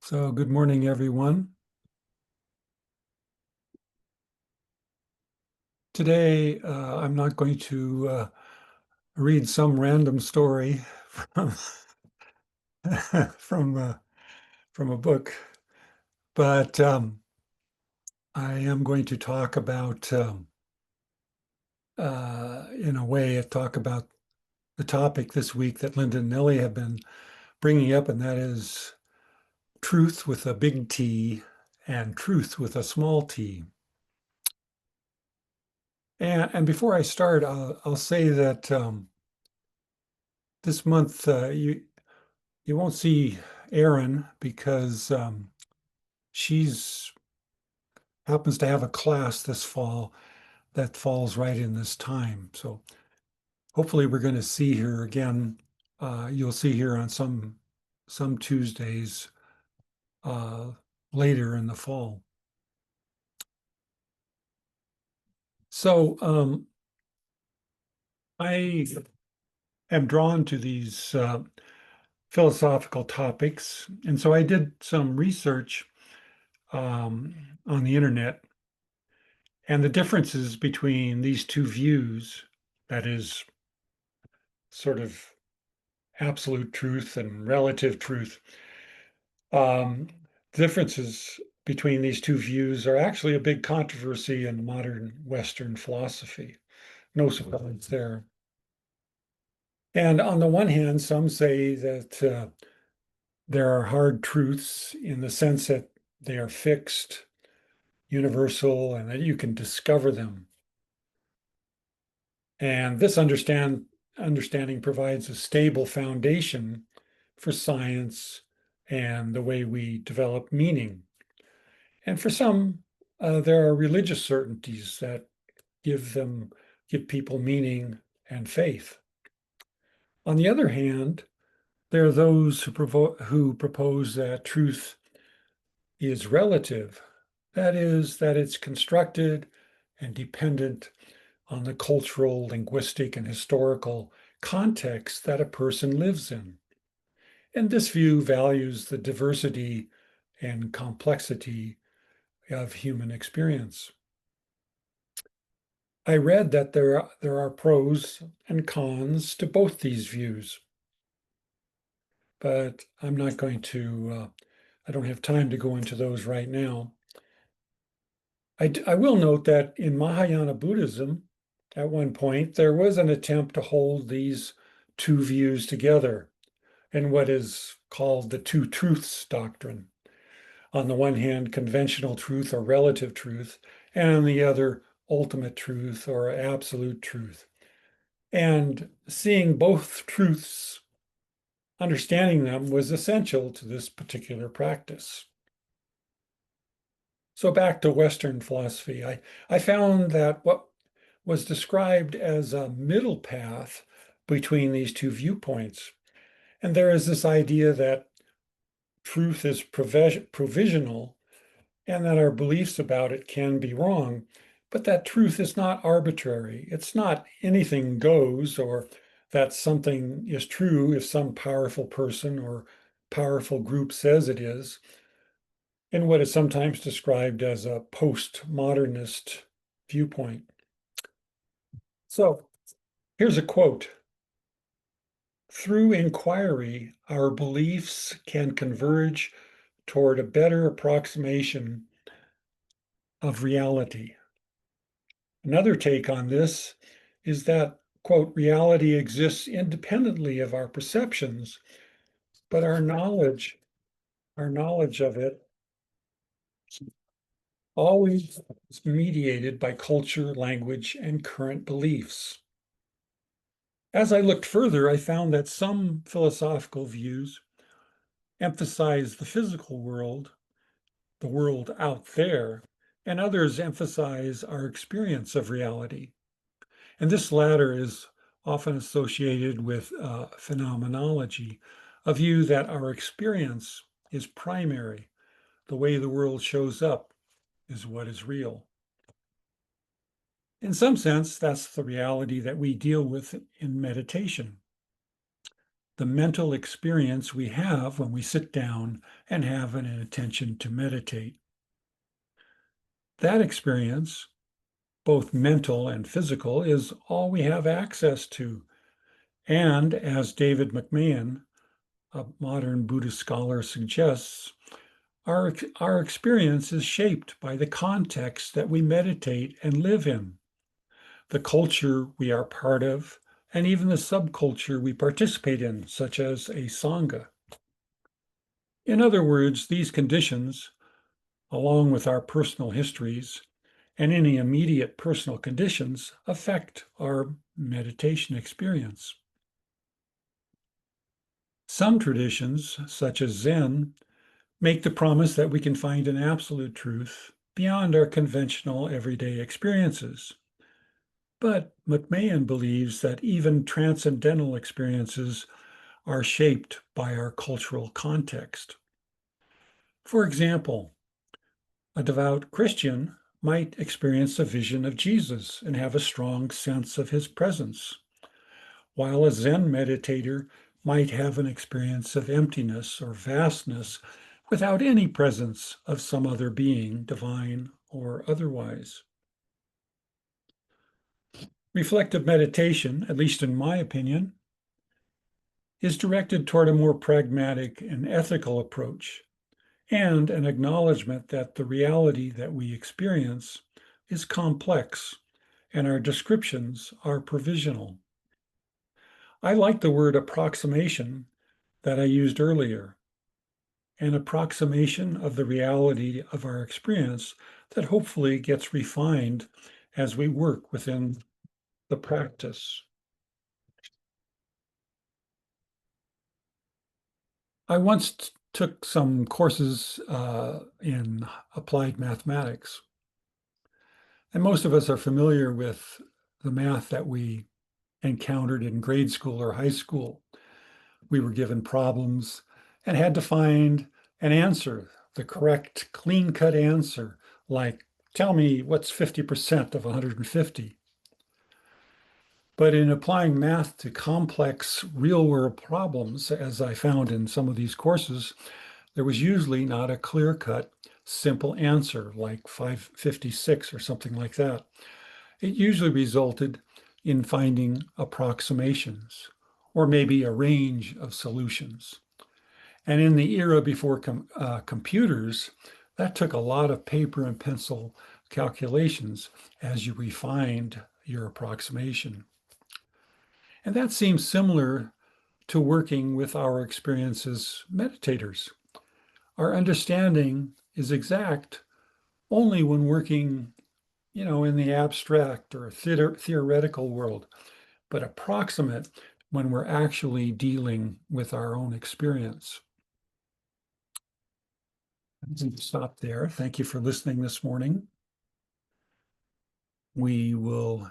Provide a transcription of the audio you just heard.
So good morning, everyone. Today, I'm not going to read some random story from from uh, from a book, but I am going to talk about, in a way, talk about the topic this week that Linda and Nelly have been bringing up, and that is truth with a big T and truth with a small t. And before I start, I'll say that this month you won't see Erin because she's happens to have a class this fall that falls right in this time. So hopefully we're going to see her again. You'll see her on some Tuesdays uh, later in the fall. So I am drawn to these philosophical topics, and so I did some research on the internet. And the differences between these two views, that is, sort of absolute truth and relative truth, um, differences between these two views are actually a big controversy in modern Western philosophy. No surprise there. And on the one hand, some say that there are hard truths in the sense that they are fixed, universal, and that you can discover them. And this understanding provides a stable foundation for science and the way we develop meaning. And for some, there are religious certainties that give people meaning and faith. On the other hand, there are those who propose that truth is relative. That is, that it's constructed and dependent on the cultural, linguistic, and historical context that a person lives in. And this view values the diversity and complexity of human experience. I read that there are pros and cons to both these views, but I'm not going to, I don't have time to go into those right now. I will note that in Mahayana Buddhism, at one point, there was an attempt to hold these two views together in what is called the two truths doctrine. On the one hand, conventional truth or relative truth, and on the other, ultimate truth or absolute truth. And seeing both truths, understanding them was essential to this particular practice. So back to Western philosophy, I found that what was described as a middle path between these two viewpoints. And there is this idea that truth is provisional and that our beliefs about it can be wrong, but that truth is not arbitrary. It's not anything goes or that something is true if some powerful person or powerful group says it is, in what is sometimes described as a postmodernist viewpoint. So here's a quote. Through inquiry, our beliefs can converge toward a better approximation of reality. Another take on this is that, quote, reality exists independently of our perceptions, but our knowledge of it always is mediated by culture, language, and current beliefs. As I looked further, I found that some philosophical views emphasize the physical world, the world out there, and others emphasize our experience of reality. And this latter is often associated with phenomenology, a view that our experience is primary. The way the world shows up is what is real. In some sense, that's the reality that we deal with in meditation. the mental experience we have when we sit down and have an intention to meditate. That experience, both mental and physical, is all we have access to. And as David McMahon, a modern Buddhist scholar, suggests, our experience is shaped by the context that we meditate and live in, the culture we are part of, and even the subculture we participate in, such as a Sangha. In other words, these conditions, along with our personal histories and any immediate personal conditions, affect our meditation experience. Some traditions, such as Zen, make the promise that we can find an absolute truth beyond our conventional everyday experiences. But McMahon believes that even transcendental experiences are shaped by our cultural context. For example, a devout Christian might experience a vision of Jesus and have a strong sense of his presence, while a Zen meditator might have an experience of emptiness or vastness without any presence of some other being, divine or otherwise. Reflective meditation, at least in my opinion, is directed toward a more pragmatic and ethical approach and an acknowledgement that the reality that we experience is complex and our descriptions are provisional. I like the word approximation that I used earlier, an approximation of the reality of our experience that hopefully gets refined as we work within the practice. I once took some courses in applied mathematics, and most of us are familiar with the math that we encountered in grade school or high school. We were given problems and had to find an answer, the correct clean-cut answer, like, tell me what's 50% of 150. But in applying math to complex real-world problems, as I found in some of these courses, there was usually not a clear-cut, simple answer like 556 or something like that. It usually resulted in finding approximations or maybe a range of solutions. And in the era before computers, that took a lot of paper and pencil calculations as you refined your approximation. And that seems similar to working with our experience as meditators. Our understanding is exact only when working, in the abstract or theoretical world, but approximate when we're actually dealing with our own experience. I'll stop there. Thank you for listening this morning. We will